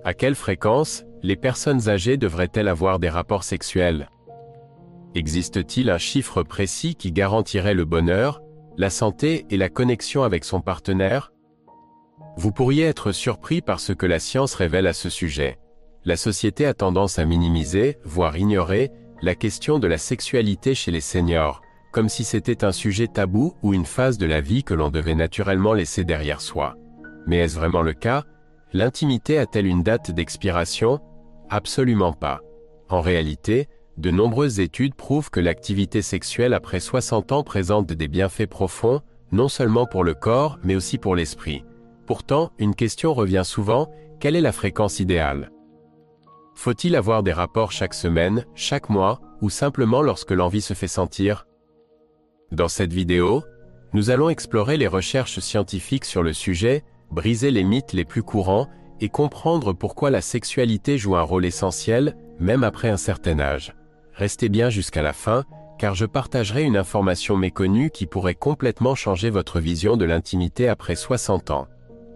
À quelle fréquence les personnes âgées devraient-elles avoir des rapports sexuels? Existe-t-il un chiffre précis qui garantirait le bonheur, la santé et la connexion avec son partenaire? Vous pourriez être surpris par ce que la science révèle à ce sujet. La société a tendance à minimiser, voire ignorer, la question de la sexualité chez les seniors, comme si c'était un sujet tabou ou une phase de la vie que l'on devait naturellement laisser derrière soi. Mais est-ce vraiment le cas? L'intimité a-t-elle une date d'expiration? Absolument pas. En réalité, de nombreuses études prouvent que l'activité sexuelle après 60 ans présente des bienfaits profonds, non seulement pour le corps, mais aussi pour l'esprit. Pourtant, une question revient souvent, quelle est la fréquence idéale? Faut-il avoir des rapports chaque semaine, chaque mois, ou simplement lorsque l'envie se fait sentir? Dans cette vidéo, nous allons explorer les recherches scientifiques sur le sujet, briser les mythes les plus courants et comprendre pourquoi la sexualité joue un rôle essentiel, même après un certain âge. Restez bien jusqu'à la fin, car je partagerai une information méconnue qui pourrait complètement changer votre vision de l'intimité après 60 ans.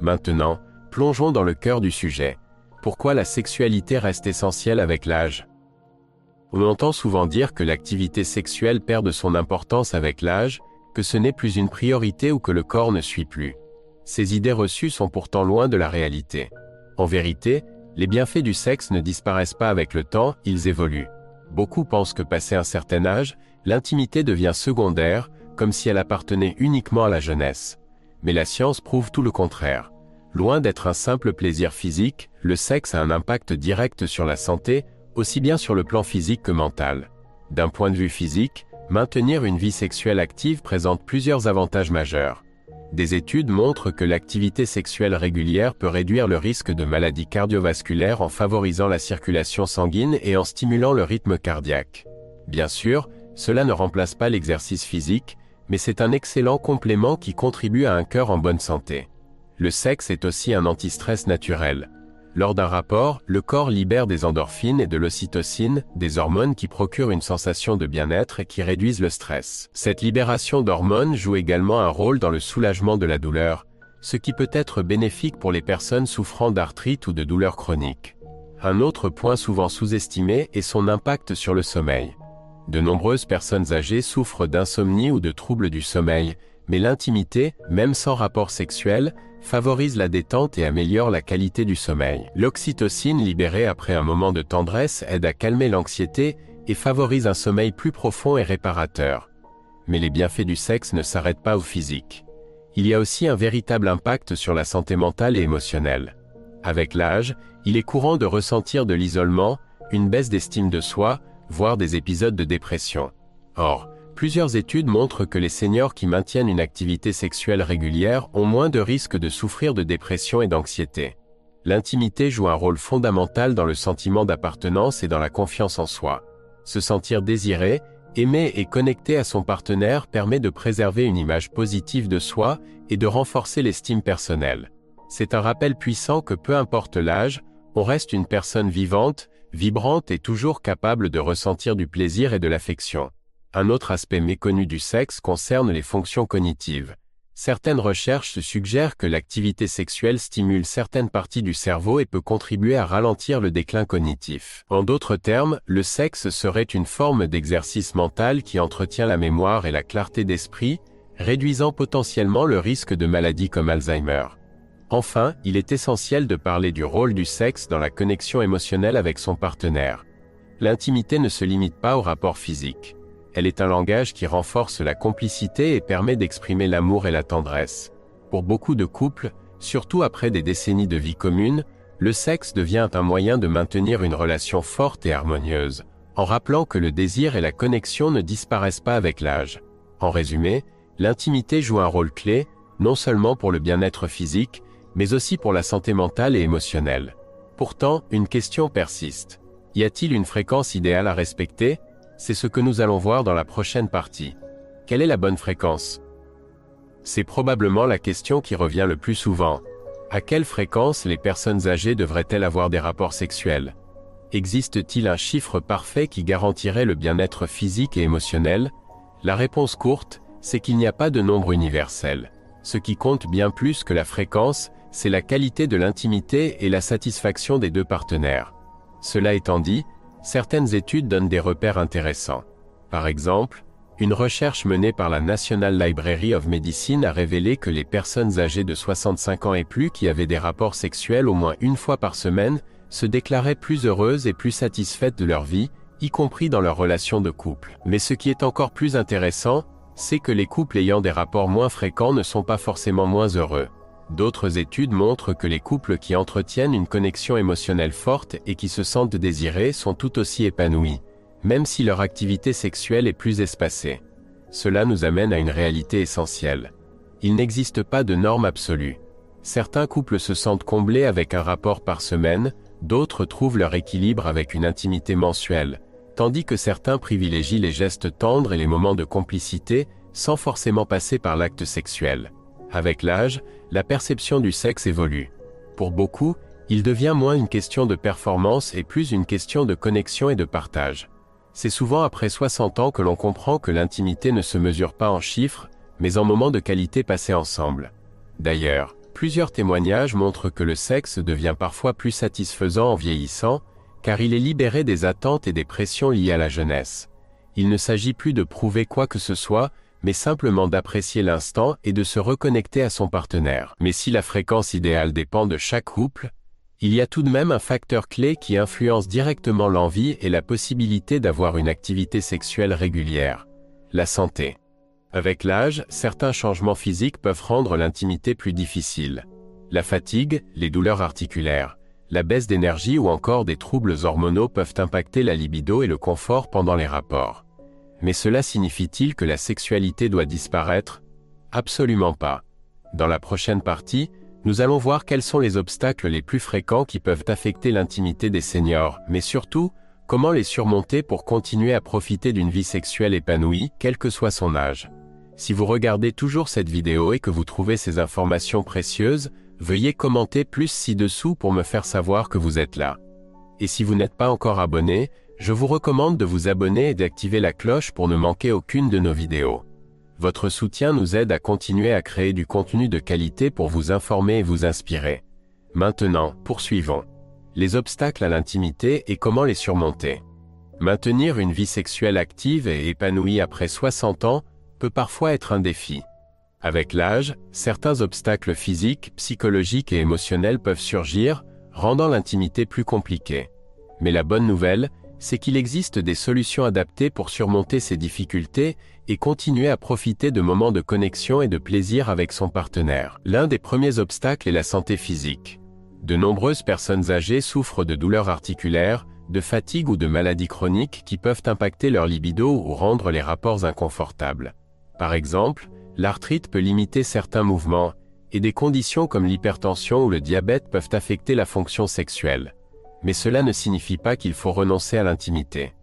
Maintenant, plongeons dans le cœur du sujet. Pourquoi la sexualité reste essentielle avec l'âge? On entend souvent dire que l'activité sexuelle perd de son importance avec l'âge, que ce n'est plus une priorité ou que le corps ne suit plus. Ces idées reçues sont pourtant loin de la réalité. En vérité, les bienfaits du sexe ne disparaissent pas avec le temps, ils évoluent. Beaucoup pensent que passé un certain âge, l'intimité devient secondaire, comme si elle appartenait uniquement à la jeunesse. Mais la science prouve tout le contraire. Loin d'être un simple plaisir physique, le sexe a un impact direct sur la santé, aussi bien sur le plan physique que mental. D'un point de vue physique, maintenir une vie sexuelle active présente plusieurs avantages majeurs. Des études montrent que l'activité sexuelle régulière peut réduire le risque de maladies cardiovasculaires en favorisant la circulation sanguine et en stimulant le rythme cardiaque. Bien sûr, cela ne remplace pas l'exercice physique, mais c'est un excellent complément qui contribue à un cœur en bonne santé. Le sexe est aussi un anti-stress naturel. Lors d'un rapport, le corps libère des endorphines et de l'ocytocine, des hormones qui procurent une sensation de bien-être et qui réduisent le stress. Cette libération d'hormones joue également un rôle dans le soulagement de la douleur, ce qui peut être bénéfique pour les personnes souffrant d'arthrite ou de douleurs chroniques. Un autre point souvent sous-estimé est son impact sur le sommeil. De nombreuses personnes âgées souffrent d'insomnie ou de troubles du sommeil, mais l'intimité, même sans rapport sexuel, favorise la détente et améliore la qualité du sommeil. L'oxytocine libérée après un moment de tendresse aide à calmer l'anxiété et favorise un sommeil plus profond et réparateur. Mais les bienfaits du sexe ne s'arrêtent pas au physique. Il y a aussi un véritable impact sur la santé mentale et émotionnelle. Avec l'âge, il est courant de ressentir de l'isolement, une baisse d'estime de soi, voire des épisodes de dépression. Or, plusieurs études montrent que les seniors qui maintiennent une activité sexuelle régulière ont moins de risques de souffrir de dépression et d'anxiété. L'intimité joue un rôle fondamental dans le sentiment d'appartenance et dans la confiance en soi. Se sentir désiré, aimé et connecté à son partenaire permet de préserver une image positive de soi et de renforcer l'estime personnelle. C'est un rappel puissant que peu importe l'âge, on reste une personne vivante, vibrante et toujours capable de ressentir du plaisir et de l'affection. Un autre aspect méconnu du sexe concerne les fonctions cognitives. Certaines recherches suggèrent que l'activité sexuelle stimule certaines parties du cerveau et peut contribuer à ralentir le déclin cognitif. En d'autres termes, le sexe serait une forme d'exercice mental qui entretient la mémoire et la clarté d'esprit, réduisant potentiellement le risque de maladies comme Alzheimer. Enfin, il est essentiel de parler du rôle du sexe dans la connexion émotionnelle avec son partenaire. L'intimité ne se limite pas au rapport physique. Elle est un langage qui renforce la complicité et permet d'exprimer l'amour et la tendresse. Pour beaucoup de couples, surtout après des décennies de vie commune, le sexe devient un moyen de maintenir une relation forte et harmonieuse, en rappelant que le désir et la connexion ne disparaissent pas avec l'âge. En résumé, l'intimité joue un rôle clé, non seulement pour le bien-être physique, mais aussi pour la santé mentale et émotionnelle. Pourtant, une question persiste. Y a-t-il une fréquence idéale à respecter? C'est ce que nous allons voir dans la prochaine partie. Quelle est la bonne fréquence? C'est probablement la question qui revient le plus souvent. À quelle fréquence les personnes âgées devraient-elles avoir des rapports sexuels? Existe-t-il un chiffre parfait qui garantirait le bien-être physique et émotionnel? La réponse courte, c'est qu'il n'y a pas de nombre universel. Ce qui compte bien plus que la fréquence, c'est la qualité de l'intimité et la satisfaction des deux partenaires. Cela étant dit, certaines études donnent des repères intéressants. Par exemple, une recherche menée par la National Library of Medicine a révélé que les personnes âgées de 65 ans et plus qui avaient des rapports sexuels au moins une fois par semaine se déclaraient plus heureuses et plus satisfaites de leur vie, y compris dans leurs relations de couple. Mais ce qui est encore plus intéressant, c'est que les couples ayant des rapports moins fréquents ne sont pas forcément moins heureux. D'autres études montrent que les couples qui entretiennent une connexion émotionnelle forte et qui se sentent désirés sont tout aussi épanouis, même si leur activité sexuelle est plus espacée. Cela nous amène à une réalité essentielle. Il n'existe pas de norme absolue. Certains couples se sentent comblés avec un rapport par semaine, d'autres trouvent leur équilibre avec une intimité mensuelle, tandis que certains privilégient les gestes tendres et les moments de complicité, sans forcément passer par l'acte sexuel. Avec l'âge, la perception du sexe évolue. Pour beaucoup, il devient moins une question de performance et plus une question de connexion et de partage. C'est souvent après 60 ans que l'on comprend que l'intimité ne se mesure pas en chiffres, mais en moments de qualité passés ensemble. D'ailleurs, plusieurs témoignages montrent que le sexe devient parfois plus satisfaisant en vieillissant, car il est libéré des attentes et des pressions liées à la jeunesse. Il ne s'agit plus de prouver quoi que ce soit, mais simplement d'apprécier l'instant et de se reconnecter à son partenaire. Mais si la fréquence idéale dépend de chaque couple, il y a tout de même un facteur clé qui influence directement l'envie et la possibilité d'avoir une activité sexuelle régulière: la santé. Avec l'âge, certains changements physiques peuvent rendre l'intimité plus difficile. La fatigue, les douleurs articulaires, la baisse d'énergie ou encore des troubles hormonaux peuvent impacter la libido et le confort pendant les rapports. Mais cela signifie-t-il que la sexualité doit disparaître? Absolument pas. Dans la prochaine partie, nous allons voir quels sont les obstacles les plus fréquents qui peuvent affecter l'intimité des seniors, mais surtout, comment les surmonter pour continuer à profiter d'une vie sexuelle épanouie, quel que soit son âge. Si vous regardez toujours cette vidéo et que vous trouvez ces informations précieuses, veuillez commenter plus ci-dessous pour me faire savoir que vous êtes là. Et si vous n'êtes pas encore abonné, je vous recommande de vous abonner et d'activer la cloche pour ne manquer aucune de nos vidéos. Votre soutien nous aide à continuer à créer du contenu de qualité pour vous informer et vous inspirer. Maintenant, poursuivons. Les obstacles à l'intimité et comment les surmonter. Maintenir une vie sexuelle active et épanouie après 60 ans peut parfois être un défi. Avec l'âge, certains obstacles physiques, psychologiques et émotionnels peuvent surgir, rendant l'intimité plus compliquée. Mais la bonne nouvelle, c'est qu'il existe des solutions adaptées pour surmonter ces difficultés et continuer à profiter de moments de connexion et de plaisir avec son partenaire. L'un des premiers obstacles est la santé physique. De nombreuses personnes âgées souffrent de douleurs articulaires, de fatigue ou de maladies chroniques qui peuvent impacter leur libido ou rendre les rapports inconfortables. Par exemple, l'arthrite peut limiter certains mouvements, et des conditions comme l'hypertension ou le diabète peuvent affecter la fonction sexuelle. Mais cela ne signifie pas qu'il faut renoncer à l'intimité.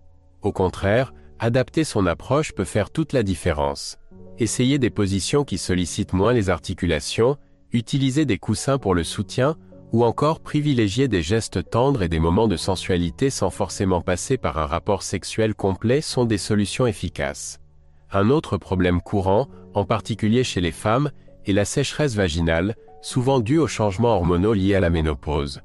Au contraire, adapter son approche peut faire toute la différence. Essayez des positions qui sollicitent moins les articulations, utiliser des coussins pour le soutien, ou encore privilégier des gestes tendres et des moments de sensualité sans forcément passer par un rapport sexuel complet sont des solutions efficaces. Un autre problème courant, en particulier chez les femmes, est la sécheresse vaginale, souvent due aux changements hormonaux liés à la ménopause.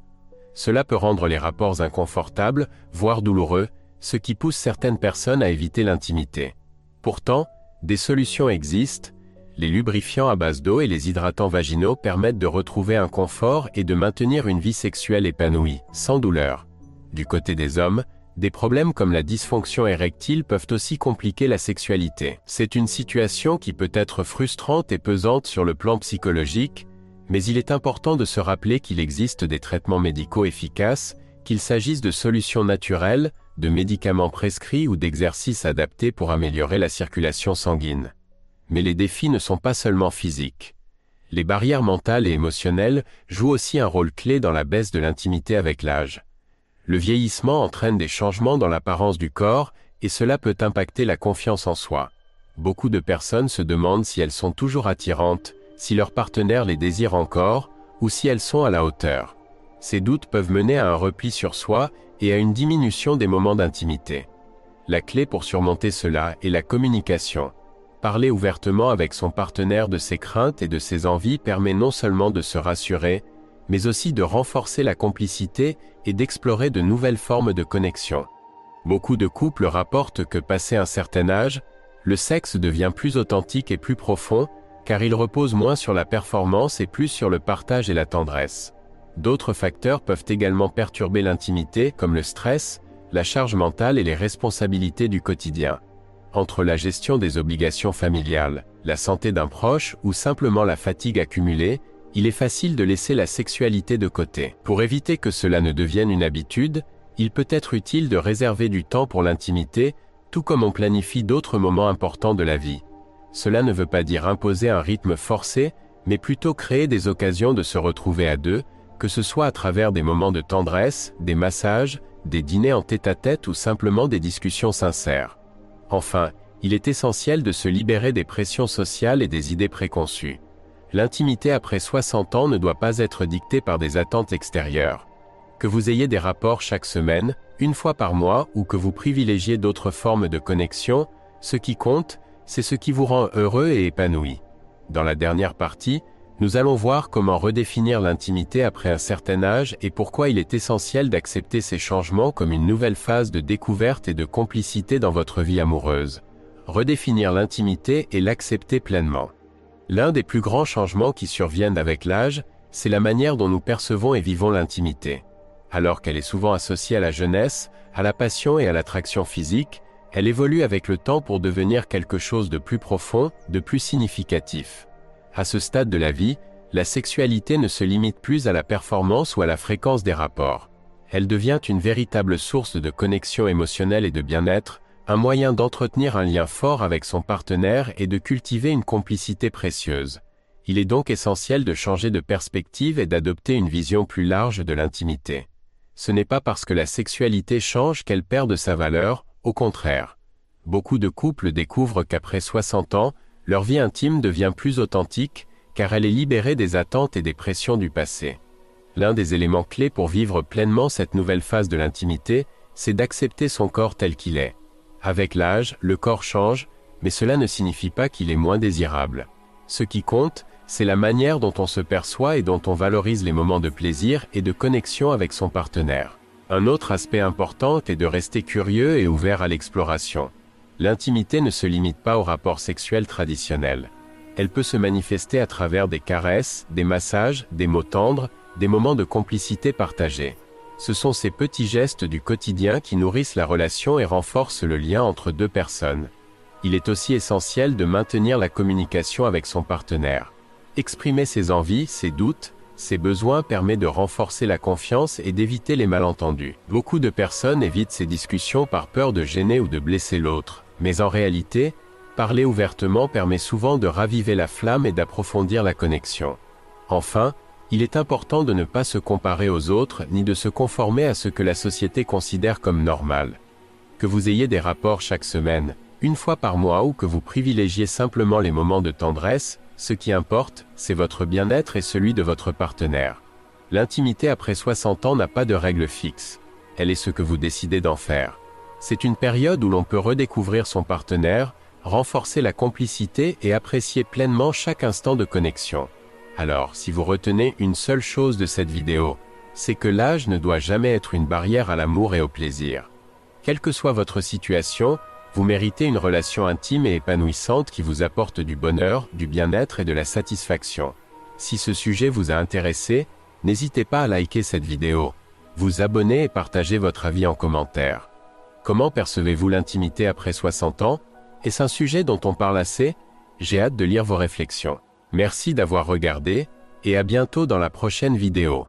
Cela peut rendre les rapports inconfortables, voire douloureux, ce qui pousse certaines personnes à éviter l'intimité. Pourtant, des solutions existent. Les lubrifiants à base d'eau et les hydratants vaginaux permettent de retrouver un confort et de maintenir une vie sexuelle épanouie, sans douleur. Du côté des hommes, des problèmes comme la dysfonction érectile peuvent aussi compliquer la sexualité. C'est une situation qui peut être frustrante et pesante sur le plan psychologique, mais il est important de se rappeler qu'il existe des traitements médicaux efficaces, qu'il s'agisse de solutions naturelles, de médicaments prescrits ou d'exercices adaptés pour améliorer la circulation sanguine. Mais les défis ne sont pas seulement physiques. Les barrières mentales et émotionnelles jouent aussi un rôle clé dans la baisse de l'intimité avec l'âge. Le vieillissement entraîne des changements dans l'apparence du corps et cela peut impacter la confiance en soi. Beaucoup de personnes se demandent si elles sont toujours attirantes, si leur partenaire les désire encore, ou si elles sont à la hauteur. Ces doutes peuvent mener à un repli sur soi et à une diminution des moments d'intimité. La clé pour surmonter cela est la communication. Parler ouvertement avec son partenaire de ses craintes et de ses envies permet non seulement de se rassurer, mais aussi de renforcer la complicité et d'explorer de nouvelles formes de connexion. Beaucoup de couples rapportent que passé un certain âge, le sexe devient plus authentique et plus profond, car il repose moins sur la performance et plus sur le partage et la tendresse. D'autres facteurs peuvent également perturber l'intimité, comme le stress, la charge mentale et les responsabilités du quotidien. Entre la gestion des obligations familiales, la santé d'un proche ou simplement la fatigue accumulée, il est facile de laisser la sexualité de côté. Pour éviter que cela ne devienne une habitude, il peut être utile de réserver du temps pour l'intimité, tout comme on planifie d'autres moments importants de la vie. Cela ne veut pas dire imposer un rythme forcé, mais plutôt créer des occasions de se retrouver à deux, que ce soit à travers des moments de tendresse, des massages, des dîners en tête-à-tête ou simplement des discussions sincères. Enfin, il est essentiel de se libérer des pressions sociales et des idées préconçues. L'intimité après 60 ans ne doit pas être dictée par des attentes extérieures. Que vous ayez des rapports chaque semaine, une fois par mois ou que vous privilégiez d'autres formes de connexion, ce qui compte, c'est ce qui vous rend heureux et épanoui. Dans la dernière partie, nous allons voir comment redéfinir l'intimité après un certain âge et pourquoi il est essentiel d'accepter ces changements comme une nouvelle phase de découverte et de complicité dans votre vie amoureuse. Redéfinir l'intimité et l'accepter pleinement. L'un des plus grands changements qui surviennent avec l'âge, c'est la manière dont nous percevons et vivons l'intimité. Alors qu'elle est souvent associée à la jeunesse, à la passion et à l'attraction physique, elle évolue avec le temps pour devenir quelque chose de plus profond, de plus significatif. À ce stade de la vie, la sexualité ne se limite plus à la performance ou à la fréquence des rapports. Elle devient une véritable source de connexion émotionnelle et de bien-être, un moyen d'entretenir un lien fort avec son partenaire et de cultiver une complicité précieuse. Il est donc essentiel de changer de perspective et d'adopter une vision plus large de l'intimité. Ce n'est pas parce que la sexualité change qu'elle perd de sa valeur, au contraire. Beaucoup de couples découvrent qu'après 60 ans, leur vie intime devient plus authentique, car elle est libérée des attentes et des pressions du passé. L'un des éléments clés pour vivre pleinement cette nouvelle phase de l'intimité, c'est d'accepter son corps tel qu'il est. Avec l'âge, le corps change, mais cela ne signifie pas qu'il est moins désirable. Ce qui compte, c'est la manière dont on se perçoit et dont on valorise les moments de plaisir et de connexion avec son partenaire. Un autre aspect important est de rester curieux et ouvert à l'exploration. L'intimité ne se limite pas aux rapports sexuels traditionnels. Elle peut se manifester à travers des caresses, des massages, des mots tendres, des moments de complicité partagés. Ce sont ces petits gestes du quotidien qui nourrissent la relation et renforcent le lien entre deux personnes. Il est aussi essentiel de maintenir la communication avec son partenaire. Exprimer ses envies, ses doutes, ses besoins permet de renforcer la confiance et d'éviter les malentendus. Beaucoup de personnes évitent ces discussions par peur de gêner ou de blesser l'autre, mais en réalité, parler ouvertement permet souvent de raviver la flamme et d'approfondir la connexion. Enfin, il est important de ne pas se comparer aux autres ni de se conformer à ce que la société considère comme normal. Que vous ayez des rapports chaque semaine, une fois par mois ou que vous privilégiez simplement les moments de tendresse, ce qui importe, c'est votre bien-être et celui de votre partenaire. L'intimité après 60 ans n'a pas de règle fixe. Elle est ce que vous décidez d'en faire. C'est une période où l'on peut redécouvrir son partenaire, renforcer la complicité et apprécier pleinement chaque instant de connexion. Alors, si vous retenez une seule chose de cette vidéo, c'est que l'âge ne doit jamais être une barrière à l'amour et au plaisir. Quelle que soit votre situation, vous méritez une relation intime et épanouissante qui vous apporte du bonheur, du bien-être et de la satisfaction. Si ce sujet vous a intéressé, n'hésitez pas à liker cette vidéo, vous abonner et partager votre avis en commentaire. Comment percevez-vous l'intimité après 60 ans? Est-ce un sujet dont on parle assez? J'ai hâte de lire vos réflexions. Merci d'avoir regardé, et à bientôt dans la prochaine vidéo.